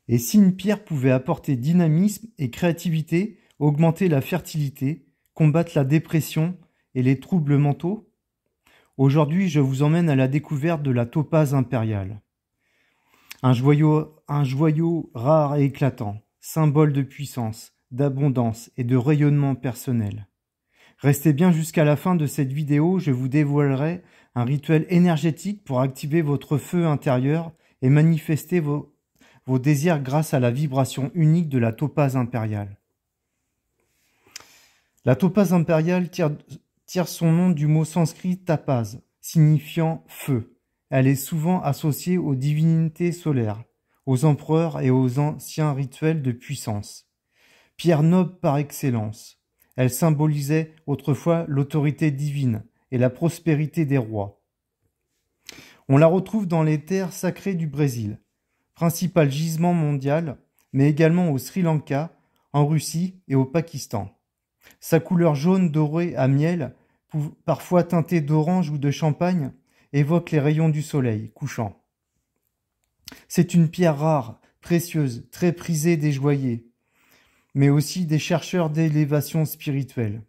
Et si une pierre pouvait apporter dynamisme et créativité, augmenter la fertilité, combattre la dépression et les troubles mentaux? Aujourd'hui, je vous emmène à la découverte de la topaze impériale. Un joyau rare et éclatant, symbole de puissance, d'abondance et de rayonnement personnel. Restez bien jusqu'à la fin de cette vidéo, je vous dévoilerai un rituel énergétique pour activer votre feu intérieur et manifester vos désirs grâce à la vibration unique de la topaze impériale. La topaze impériale tire son nom du mot sanskrit tapaz, signifiant feu. Elle est souvent associée aux divinités solaires, aux empereurs et aux anciens rituels de puissance. Pierre noble par excellence, elle symbolisait autrefois l'autorité divine et la prospérité des rois. On la retrouve dans les terres sacrées du Brésil, principal gisement mondial, mais également au Sri Lanka, en Russie et au Pakistan. Sa couleur jaune dorée à miel, parfois teintée d'orange ou de champagne, évoque les rayons du soleil couchant. C'est une pierre rare, précieuse, très prisée des joailliers, mais aussi des chercheurs d'élévation spirituelle.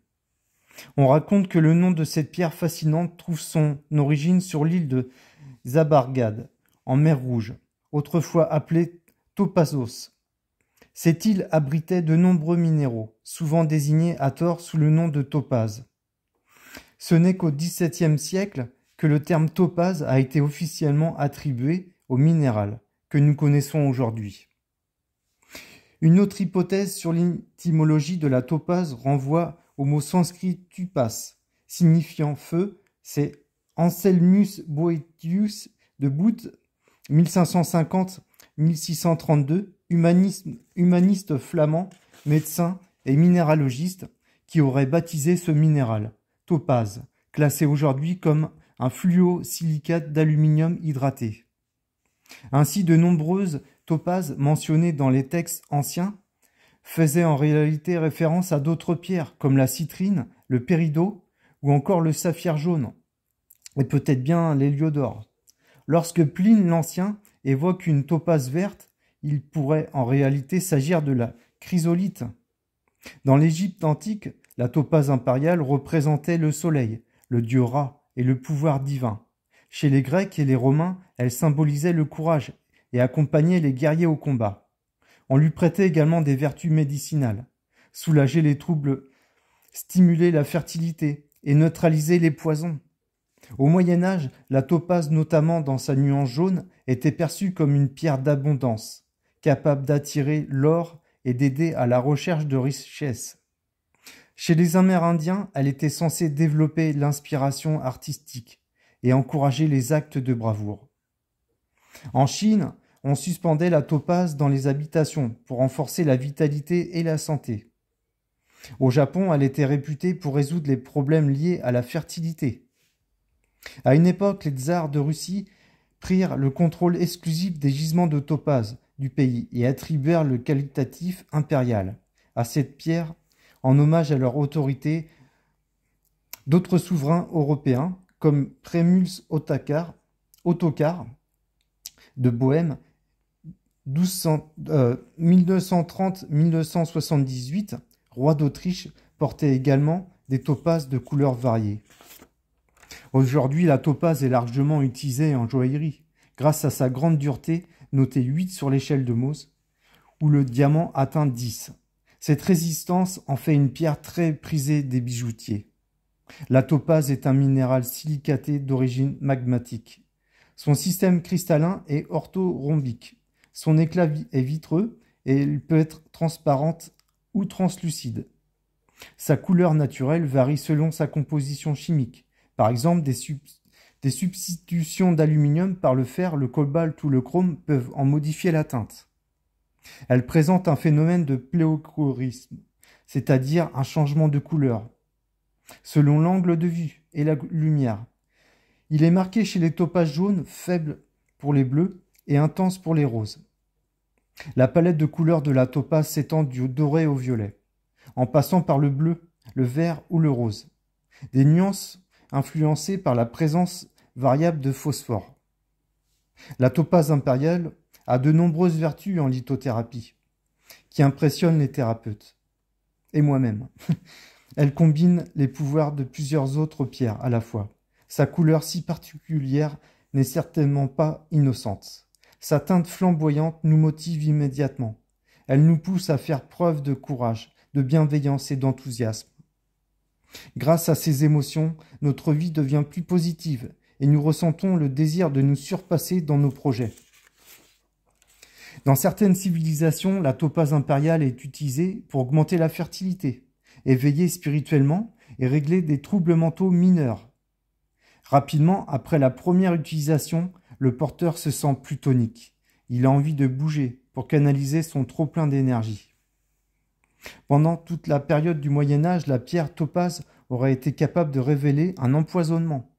On raconte que le nom de cette pierre fascinante trouve son origine sur l'île de Zabargad, en mer Rouge, autrefois appelée Topazos. Cette île abritait de nombreux minéraux, souvent désignés à tort sous le nom de topaze. Ce n'est qu'au XVIIe siècle que le terme topaze a été officiellement attribué au minéral que nous connaissons aujourd'hui. Une autre hypothèse sur l'étymologie de la topaze renvoie au mot sanskrit tupas, signifiant feu. C'est Anselmus Boetius de Boot, 1550-1632, humaniste flamand, médecin et minéralogiste, qui aurait baptisé ce minéral, topaze, classé aujourd'hui comme un fluosilicate d'aluminium hydraté. Ainsi, de nombreuses topazes mentionnées dans les textes anciens faisaient en réalité référence à d'autres pierres, comme la citrine, le péridot ou encore le saphir jaune, et peut-être bien l'héliodore. Lorsque Pline l'Ancien évoque une topaze verte, il pourrait en réalité s'agir de la chrysolite. Dans l'Égypte antique, la topaze impériale représentait le soleil, le dieu Ra et le pouvoir divin. Chez les Grecs et les Romains, elle symbolisait le courage et accompagnait les guerriers au combat. On lui prêtait également des vertus médicinales, soulager les troubles, stimuler la fertilité et neutraliser les poisons. Au Moyen-Âge, la topaze, notamment dans sa nuance jaune, était perçue comme une pierre d'abondance, capable d'attirer l'or et d'aider à la recherche de richesses. Chez les Amérindiens, elle était censée développer l'inspiration artistique et encourager les actes de bravoure. En Chine, on suspendait la topaze dans les habitations pour renforcer la vitalité et la santé. Au Japon, elle était réputée pour résoudre les problèmes liés à la fertilité. À une époque, les tsars de Russie prirent le contrôle exclusif des gisements de topaze du pays et attribuèrent le qualificatif impérial à cette pierre en hommage à leur autorité. D'autres souverains européens, comme Prémuls Ottokar de Bohême, 1930-1978, roi d'Autriche, portaient également des topazes de couleurs variées. Aujourd'hui, la topaze est largement utilisée en joaillerie, grâce à sa grande dureté, notée 8 sur l'échelle de Mohs, où le diamant atteint 10. Cette résistance en fait une pierre très prisée des bijoutiers. La topaze est un minéral silicaté d'origine magmatique. Son système cristallin est orthorhombique. Son éclat est vitreux et elle peut être transparente ou translucide. Sa couleur naturelle varie selon sa composition chimique. Par exemple, des substitutions d'aluminium par le fer, le cobalt ou le chrome peuvent en modifier la teinte. Elle présente un phénomène de pléochroisme, c'est-à-dire un changement de couleur, selon l'angle de vue et la lumière. Il est marqué chez les topazes jaunes, faible pour les bleus et intense pour les roses. La palette de couleurs de la topaze s'étend du doré au violet, en passant par le bleu, le vert ou le rose. Des nuances influencées par la présence variable de phosphore. La topaze impériale a de nombreuses vertus en lithothérapie, qui impressionnent les thérapeutes, et moi-même. Elle combine les pouvoirs de plusieurs autres pierres à la fois. Sa couleur si particulière n'est certainement pas innocente. Sa teinte flamboyante nous motive immédiatement. Elle nous pousse à faire preuve de courage, de bienveillance et d'enthousiasme. Grâce à ces émotions, notre vie devient plus positive et nous ressentons le désir de nous surpasser dans nos projets. Dans certaines civilisations, la topaze impériale est utilisée pour augmenter la fertilité, éveiller spirituellement et régler des troubles mentaux mineurs. Rapidement, après la première utilisation, le porteur se sent plus tonique. Il a envie de bouger pour canaliser son trop-plein d'énergie. Pendant toute la période du Moyen-Âge, la pierre topaze aurait été capable de révéler un empoisonnement.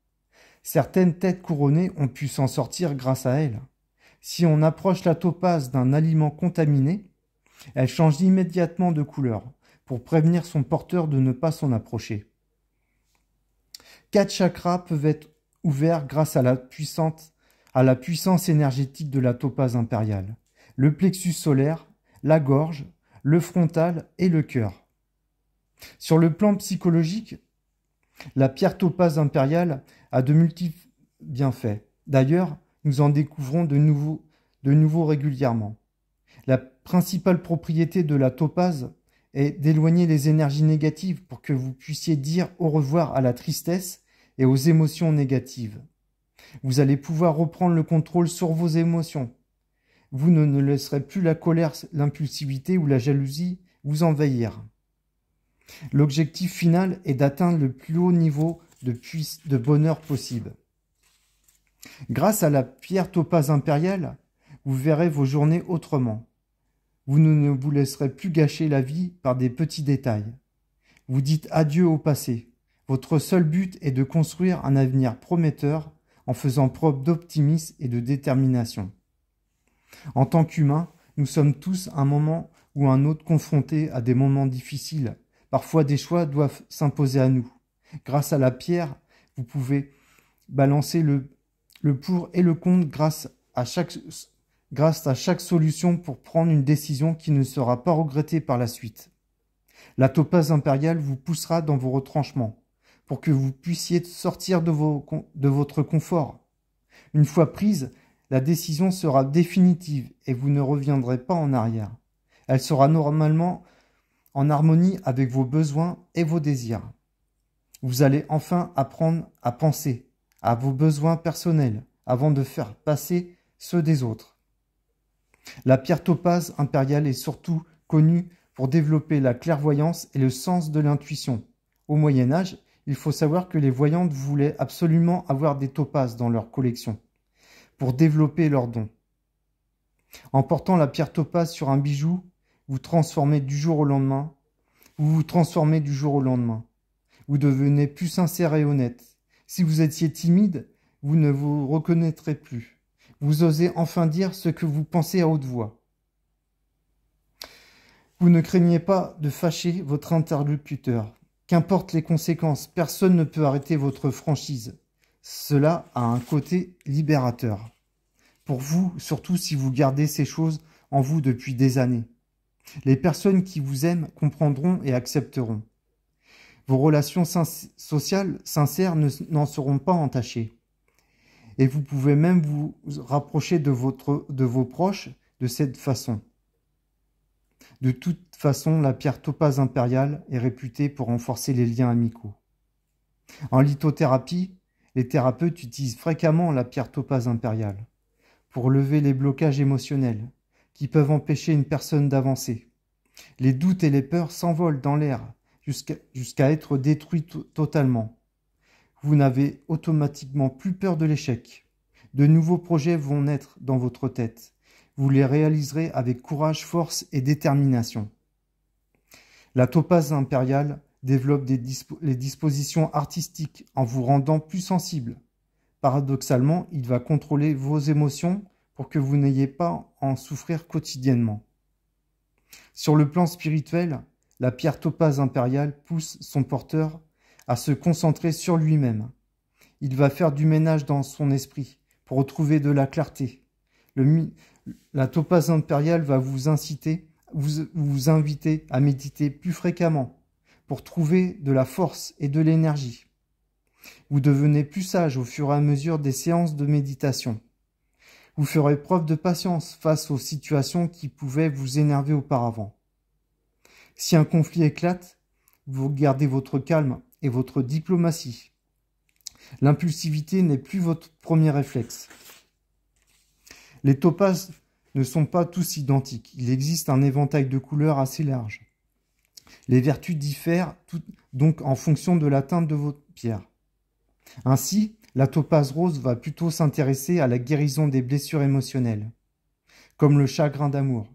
Certaines têtes couronnées ont pu s'en sortir grâce à elle. Si on approche la topaze d'un aliment contaminé, elle change immédiatement de couleur pour prévenir son porteur de ne pas s'en approcher. 4 chakras peuvent être ouverts grâce à la puissance énergétique de la topaze impériale. Le plexus solaire, la gorge, le frontal et le cœur. Sur le plan psychologique, la pierre topaze impériale a de multiples bienfaits. D'ailleurs, nous en découvrons de nouveaux régulièrement. La principale propriété de la topaze est d'éloigner les énergies négatives pour que vous puissiez dire au revoir à la tristesse et aux émotions négatives. Vous allez pouvoir reprendre le contrôle sur vos émotions. Vous ne laisserez plus la colère, l'impulsivité ou la jalousie vous envahir. L'objectif final est d'atteindre le plus haut niveau de bonheur possible. Grâce à la pierre topaze impériale, vous verrez vos journées autrement. Vous ne vous laisserez plus gâcher la vie par des petits détails. Vous dites adieu au passé. Votre seul but est de construire un avenir prometteur en faisant preuve d'optimisme et de détermination. En tant qu'humains, nous sommes tous à un moment ou un autre confrontés à des moments difficiles. Parfois, des choix doivent s'imposer à nous. Grâce à la pierre, vous pouvez balancer le pour et le contre grâce à chaque solution pour prendre une décision qui ne sera pas regrettée par la suite. La topaze impériale vous poussera dans vos retranchements pour que vous puissiez sortir de votre confort. Une fois prise, la décision sera définitive et vous ne reviendrez pas en arrière. Elle sera normalement en harmonie avec vos besoins et vos désirs. Vous allez enfin apprendre à penser à vos besoins personnels avant de faire passer ceux des autres. La pierre topaze impériale est surtout connue pour développer la clairvoyance et le sens de l'intuition. Au Moyen Âge, il faut savoir que les voyantes voulaient absolument avoir des topazes dans leur collection pour développer leurs dons. En portant la pierre topaze sur un bijou, vous vous transformez du jour au lendemain. Vous devenez plus sincère et honnête. Si vous étiez timide, vous ne vous reconnaîtrez plus. Vous osez enfin dire ce que vous pensez à haute voix. Vous ne craignez pas de fâcher votre interlocuteur. Qu'importe les conséquences, personne ne peut arrêter votre franchise. Cela a un côté libérateur. Pour vous, surtout si vous gardez ces choses en vous depuis des années. Les personnes qui vous aiment comprendront et accepteront. Vos relations sociales sincères n'en seront pas entachées. Et vous pouvez même vous rapprocher de vos proches de cette façon. De toute façon, la pierre topaze impériale est réputée pour renforcer les liens amicaux. En lithothérapie, les thérapeutes utilisent fréquemment la pierre topaze impériale pour lever les blocages émotionnels qui peuvent empêcher une personne d'avancer. Les doutes et les peurs s'envolent dans l'air jusqu'à être détruits totalement. Vous n'avez automatiquement plus peur de l'échec. De nouveaux projets vont naître dans votre tête. Vous les réaliserez avec courage, force et détermination. La topaze impériale développe les dispositions artistiques en vous rendant plus sensible. Paradoxalement, il va contrôler vos émotions pour que vous n'ayez pas à en souffrir quotidiennement. Sur le plan spirituel, la pierre topaze impériale pousse son porteur à se concentrer sur lui-même. Il va faire du ménage dans son esprit pour retrouver de la clarté. La topaze impériale va vous inviter à méditer plus fréquemment pour trouver de la force et de l'énergie. Vous devenez plus sage au fur et à mesure des séances de méditation. Vous ferez preuve de patience face aux situations qui pouvaient vous énerver auparavant. Si un conflit éclate, vous gardez votre calme et votre diplomatie. L'impulsivité n'est plus votre premier réflexe. Les topazes ne sont pas tous identiques. Il existe un éventail de couleurs assez large. Les vertus diffèrent donc en fonction de la teinte de votre pierre. Ainsi, la topaze rose va plutôt s'intéresser à la guérison des blessures émotionnelles, comme le chagrin d'amour.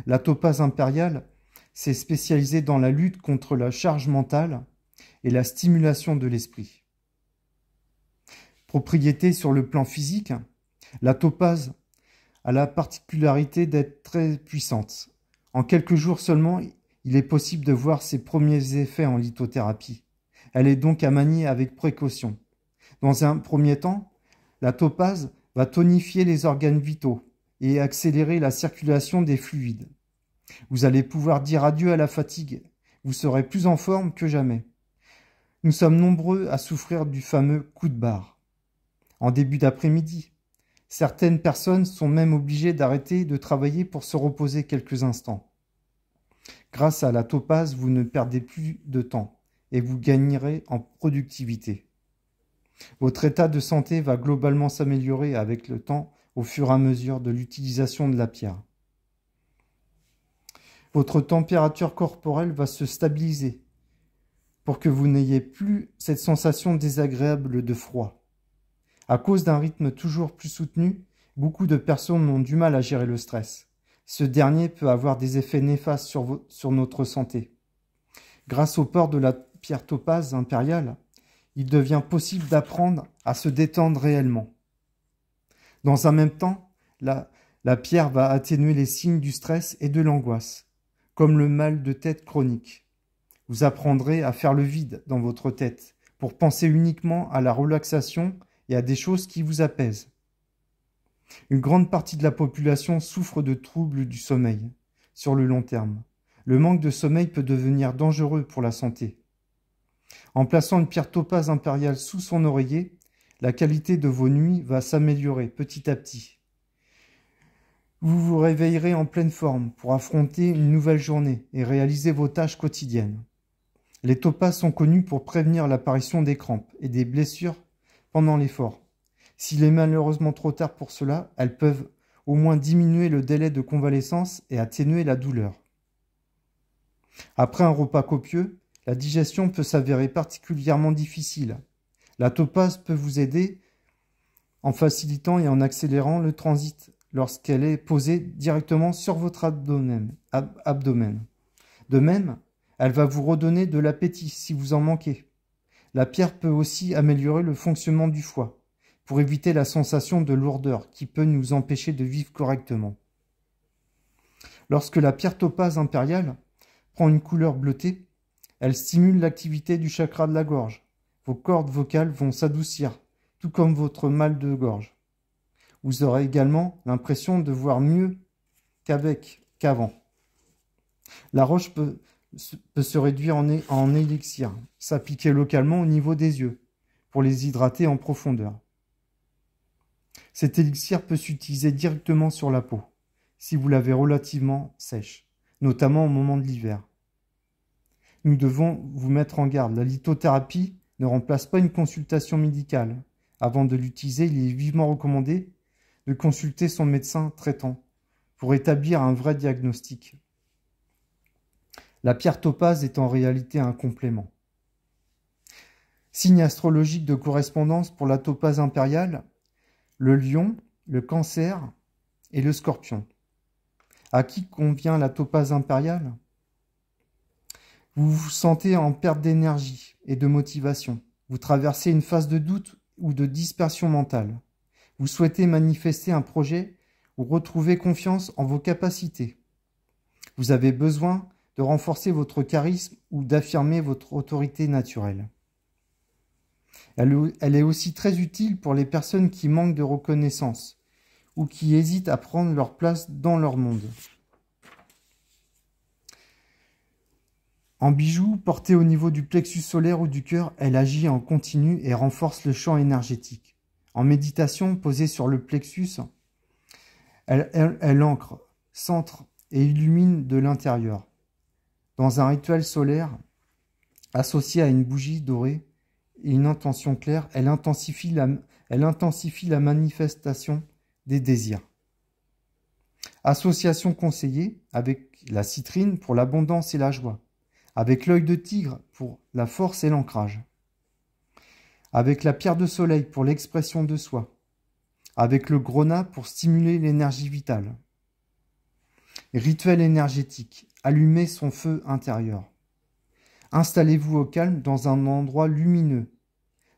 La topaze impériale s'est spécialisée dans la lutte contre la charge mentale et la stimulation de l'esprit. Propriété sur le plan physique, la topaze a la particularité d'être très puissante. En quelques jours seulement, il est possible de voir ses premiers effets en lithothérapie. Elle est donc à manier avec précaution. Dans un premier temps, la topaze va tonifier les organes vitaux et accélérer la circulation des fluides. Vous allez pouvoir dire adieu à la fatigue. Vous serez plus en forme que jamais. Nous sommes nombreux à souffrir du fameux coup de barre. En début d'après-midi, certaines personnes sont même obligées d'arrêter de travailler pour se reposer quelques instants. Grâce à la topaze, vous ne perdez plus de temps et vous gagnerez en productivité. Votre état de santé va globalement s'améliorer avec le temps au fur et à mesure de l'utilisation de la pierre. Votre température corporelle va se stabiliser pour que vous n'ayez plus cette sensation désagréable de froid. À cause d'un rythme toujours plus soutenu, beaucoup de personnes ont du mal à gérer le stress. Ce dernier peut avoir des effets néfastes sur notre santé. Grâce au port de la pierre topaze impériale, il devient possible d'apprendre à se détendre réellement. Dans un même temps, la pierre va atténuer les signes du stress et de l'angoisse, comme le mal de tête chronique. Vous apprendrez à faire le vide dans votre tête pour penser uniquement à la relaxation et à des choses qui vous apaisent. Une grande partie de la population souffre de troubles du sommeil sur le long terme. Le manque de sommeil peut devenir dangereux pour la santé. En plaçant une pierre topaze impériale sous son oreiller, la qualité de vos nuits va s'améliorer petit à petit. Vous vous réveillerez en pleine forme pour affronter une nouvelle journée et réaliser vos tâches quotidiennes. Les topazes sont connus pour prévenir l'apparition des crampes et des blessures pendant l'effort. S'il est malheureusement trop tard pour cela, elles peuvent au moins diminuer le délai de convalescence et atténuer la douleur. Après un repas copieux, la digestion peut s'avérer particulièrement difficile. La topaze peut vous aider en facilitant et en accélérant le transit lorsqu'elle est posée directement sur votre abdomen. De même, elle va vous redonner de l'appétit si vous en manquez. La pierre peut aussi améliorer le fonctionnement du foie pour éviter la sensation de lourdeur qui peut nous empêcher de vivre correctement. Lorsque la pierre topaze impériale prend une couleur bleutée, elle stimule l'activité du chakra de la gorge. Vos cordes vocales vont s'adoucir, tout comme votre mal de gorge. Vous aurez également l'impression de voir mieux qu'avant. La roche peut se réduire en élixir, s'appliquer localement au niveau des yeux, pour les hydrater en profondeur. Cet élixir peut s'utiliser directement sur la peau, si vous l'avez relativement sèche, notamment au moment de l'hiver. Nous devons vous mettre en garde. La lithothérapie ne remplace pas une consultation médicale. Avant de l'utiliser, il est vivement recommandé de consulter son médecin traitant pour établir un vrai diagnostic. La pierre topaze est en réalité un complément. Signe astrologique de correspondance pour la topaze impériale, le lion, le cancer et le scorpion. À qui convient la topaze impériale ? Vous vous sentez en perte d'énergie et de motivation. Vous traversez une phase de doute ou de dispersion mentale. Vous souhaitez manifester un projet ou retrouver confiance en vos capacités. Vous avez besoin de renforcer votre charisme ou d'affirmer votre autorité naturelle. Elle est aussi très utile pour les personnes qui manquent de reconnaissance ou qui hésitent à prendre leur place dans leur monde. En bijou, portée au niveau du plexus solaire ou du cœur, elle agit en continu et renforce le champ énergétique. En méditation, posée sur le plexus, elle ancre, centre et illumine de l'intérieur. Dans un rituel solaire, associé à une bougie dorée et une intention claire, elle intensifie la manifestation des désirs. Association conseillée avec la citrine pour l'abondance et la joie, avec l'œil de tigre pour la force et l'ancrage, avec la pierre de soleil pour l'expression de soi, avec le grenat pour stimuler l'énergie vitale. Rituel énergétique, allumez son feu intérieur. Installez-vous au calme dans un endroit lumineux.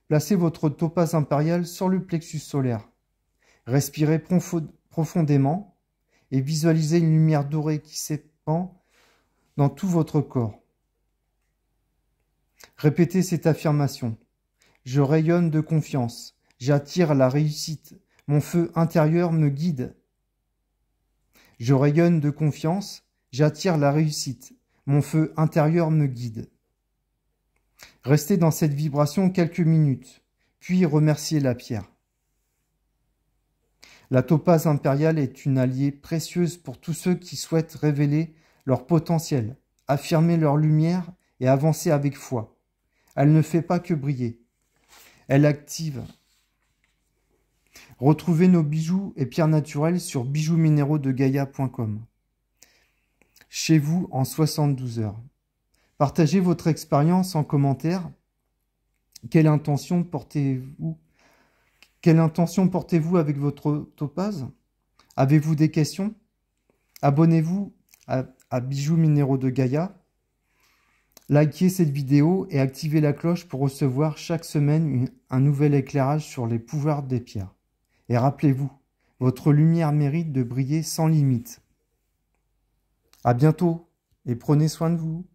Placez votre topaze impériale sur le plexus solaire. Respirez profondément et visualisez une lumière dorée qui s'épand dans tout votre corps. Répétez cette affirmation. Je rayonne de confiance. J'attire la réussite. Mon feu intérieur me guide. Je rayonne de confiance. J'attire la réussite. Mon feu intérieur me guide. Restez dans cette vibration quelques minutes, puis remerciez la pierre. La topaze impériale est une alliée précieuse pour tous ceux qui souhaitent révéler leur potentiel, affirmer leur lumière et avancer avec foi. Elle ne fait pas que briller. Elle active. Retrouvez nos bijoux et pierres naturelles sur bijoux-minéraux-de-gaia.com. Chez vous en 72 heures. Partagez votre expérience en commentaire. Quelle intention portez-vous avec votre topaze? Avez-vous des questions? Abonnez-vous à Bijoux Minéraux de Gaïa. Likez cette vidéo et activez la cloche pour recevoir chaque semaine un nouvel éclairage sur les pouvoirs des pierres. Et rappelez-vous, votre lumière mérite de briller sans limite. À bientôt et prenez soin de vous.